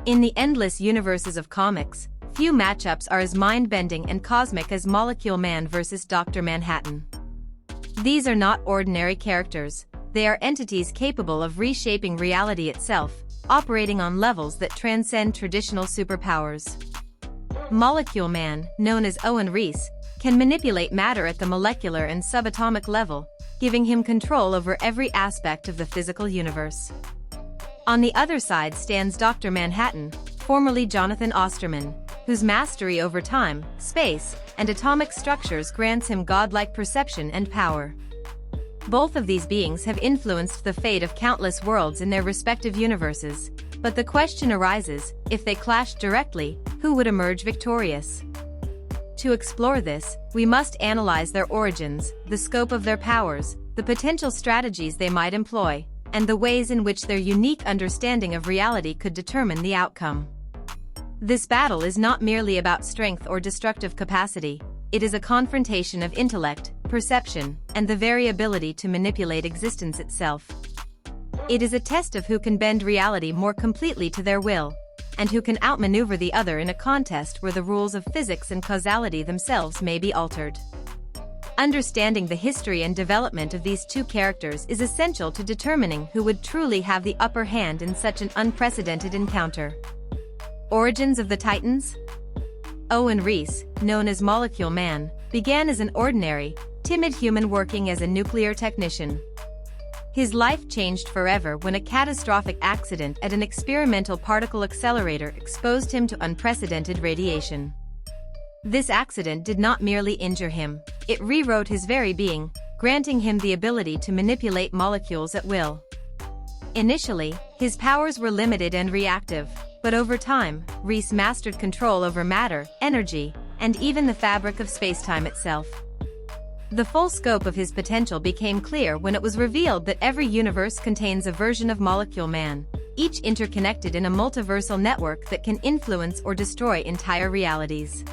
In the endless universes of comics, few matchups are as mind-bending and cosmic as Molecule Man vs. Dr. Manhattan. These are not ordinary characters, they are entities capable of reshaping reality itself, operating on levels that transcend traditional superpowers. Molecule Man, known as Owen Reese, can manipulate matter at the molecular and subatomic level, giving him control over every aspect of the physical universe. On the other side stands Dr. Manhattan, formerly Jonathan Osterman, whose mastery over time, space, and atomic structures grants him godlike perception and power. Both of these beings have influenced the fate of countless worlds in their respective universes, but the question arises, if they clashed directly, who would emerge victorious? To explore this, we must analyze their origins, the scope of their powers, the potential strategies they might employ, and the ways in which their unique understanding of reality could determine the outcome. This battle is not merely about strength or destructive capacity, it is a confrontation of intellect, perception, and the very ability to manipulate existence itself. It is a test of who can bend reality more completely to their will, and who can outmaneuver the other in a contest where the rules of physics and causality themselves may be altered. Understanding the history and development of these two characters is essential to determining who would truly have the upper hand in such an unprecedented encounter. Origins of the Titans? Owen Reese, known as Molecule Man, began as an ordinary, timid human working as a nuclear technician. His life changed forever when a catastrophic accident at an experimental particle accelerator exposed him to unprecedented radiation. This accident did not merely injure him, it rewrote his very being, granting him the ability to manipulate molecules at will. Initially, his powers were limited and reactive, but over time, Reese mastered control over matter, energy, and even the fabric of spacetime itself. The full scope of his potential became clear when it was revealed that every universe contains a version of Molecule Man, each interconnected in a multiversal network that can influence or destroy entire realities.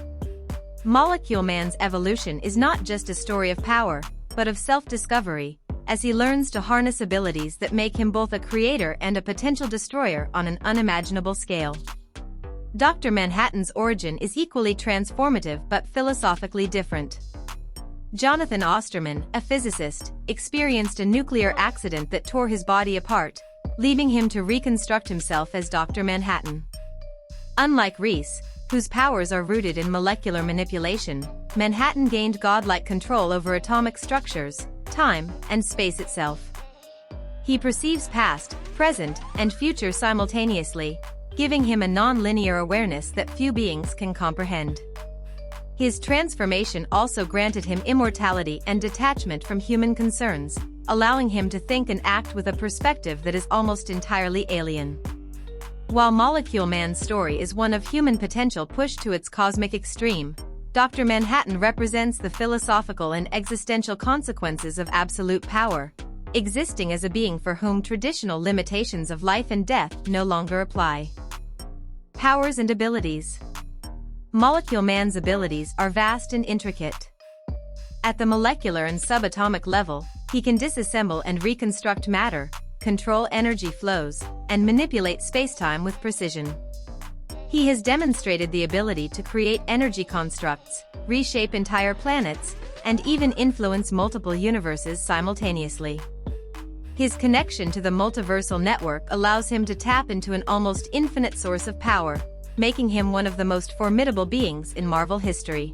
Molecule Man's evolution is not just a story of power, but of self-discovery, as he learns to harness abilities that make him both a creator and a potential destroyer on an unimaginable scale. Dr. Manhattan's origin is equally transformative but philosophically different. Jonathan Osterman, a physicist, experienced a nuclear accident that tore his body apart, leaving him to reconstruct himself as Dr. Manhattan. Unlike Reese, whose powers are rooted in molecular manipulation, Manhattan gained godlike control over atomic structures, time, and space itself. He perceives past, present, and future simultaneously, giving him a non-linear awareness that few beings can comprehend. His transformation also granted him immortality and detachment from human concerns, allowing him to think and act with a perspective that is almost entirely alien. While Molecule Man's story is one of human potential pushed to its cosmic extreme, Dr. Manhattan represents the philosophical and existential consequences of absolute power, existing as a being for whom traditional limitations of life and death no longer apply. Powers and abilities. Molecule Man's abilities are vast and intricate. At the molecular and subatomic level, he can disassemble and reconstruct matter, control energy flows, and manipulate spacetime with precision. He has demonstrated the ability to create energy constructs, reshape entire planets, and even influence multiple universes simultaneously. His connection to the multiversal network allows him to tap into an almost infinite source of power, making him one of the most formidable beings in Marvel history.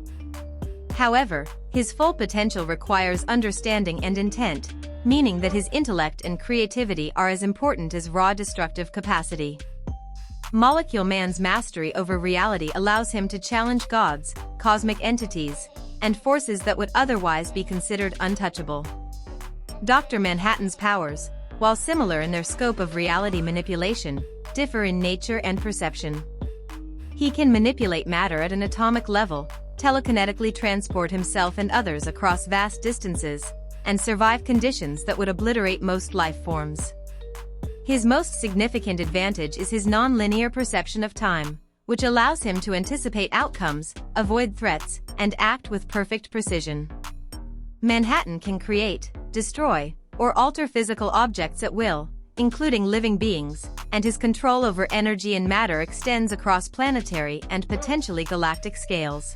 However, his full potential requires understanding and intent, meaning that his intellect and creativity are as important as raw destructive capacity. Molecule Man's mastery over reality allows him to challenge gods, cosmic entities, and forces that would otherwise be considered untouchable. Dr. Manhattan's powers, while similar in their scope of reality manipulation, differ in nature and perception. He can manipulate matter at an atomic level, telekinetically transport himself and others across vast distances, and survive conditions that would obliterate most life forms. His most significant advantage is his non-linear perception of time, which allows him to anticipate outcomes, avoid threats, and act with perfect precision. Manhattan can create, destroy, or alter physical objects at will, including living beings, and his control over energy and matter extends across planetary and potentially galactic scales.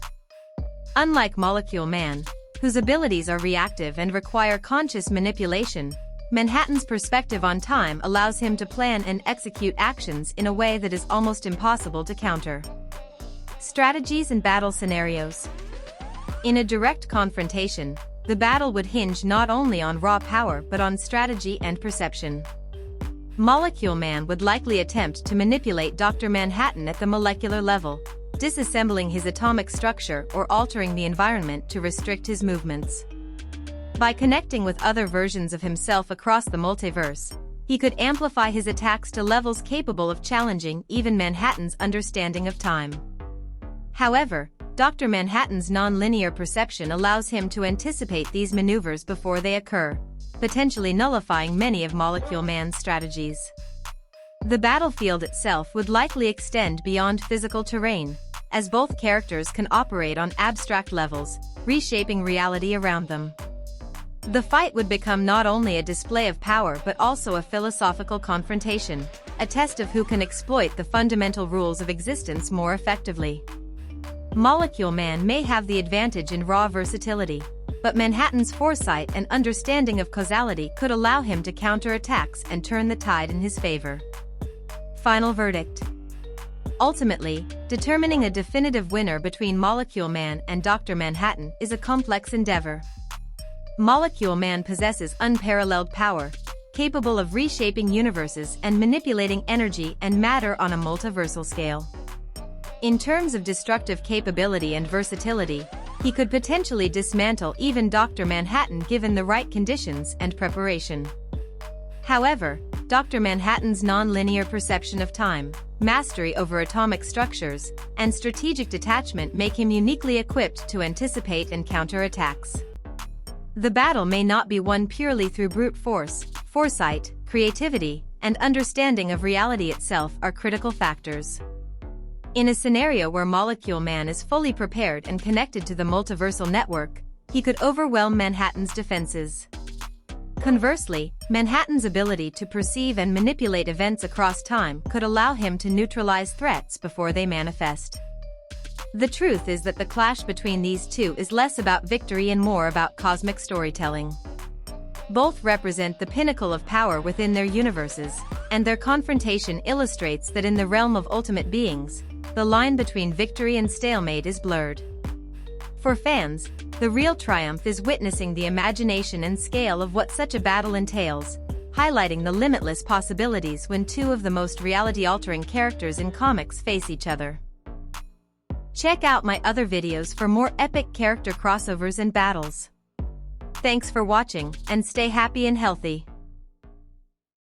Unlike Molecule Man, whose abilities are reactive and require conscious manipulation, Manhattan's perspective on time allows him to plan and execute actions in a way that is almost impossible to counter. Strategies and battle scenarios. In a direct confrontation, the battle would hinge not only on raw power but on strategy and perception. Molecule Man would likely attempt to manipulate Dr. Manhattan at the molecular level, disassembling his atomic structure or altering the environment to restrict his movements. By connecting with other versions of himself across the multiverse, he could amplify his attacks to levels capable of challenging even Manhattan's understanding of time. However, Dr. Manhattan's non-linear perception allows him to anticipate these maneuvers before they occur, potentially nullifying many of Molecule Man's strategies. The battlefield itself would likely extend beyond physical terrain, as both characters can operate on abstract levels, reshaping reality around them. The fight would become not only a display of power but also a philosophical confrontation, a test of who can exploit the fundamental rules of existence more effectively. Molecule Man may have the advantage in raw versatility, but Manhattan's foresight and understanding of causality could allow him to counter attacks and turn the tide in his favor. Final verdict. Ultimately, determining a definitive winner between Molecule Man and Dr. Manhattan is a complex endeavor. Molecule Man possesses unparalleled power, capable of reshaping universes and manipulating energy and matter on a multiversal scale. In terms of destructive capability and versatility, he could potentially dismantle even Dr. Manhattan given the right conditions and preparation. However, Dr. Manhattan's non-linear perception of time, mastery over atomic structures, and strategic detachment make him uniquely equipped to anticipate and counter attacks. The battle may not be won purely through brute force. Foresight, creativity, and understanding of reality itself are critical factors. In a scenario where Molecule Man is fully prepared and connected to the multiversal network, he could overwhelm Manhattan's defenses. Conversely, Manhattan's ability to perceive and manipulate events across time could allow him to neutralize threats before they manifest. The truth is that the clash between these two is less about victory and more about cosmic storytelling. Both represent the pinnacle of power within their universes, and their confrontation illustrates that in the realm of ultimate beings, the line between victory and stalemate is blurred. For fans, the real triumph is witnessing the imagination and scale of what such a battle entails, highlighting the limitless possibilities when two of the most reality-altering characters in comics face each other. Check out my other videos for more epic character crossovers and battles. Thanks for watching, and stay happy and healthy.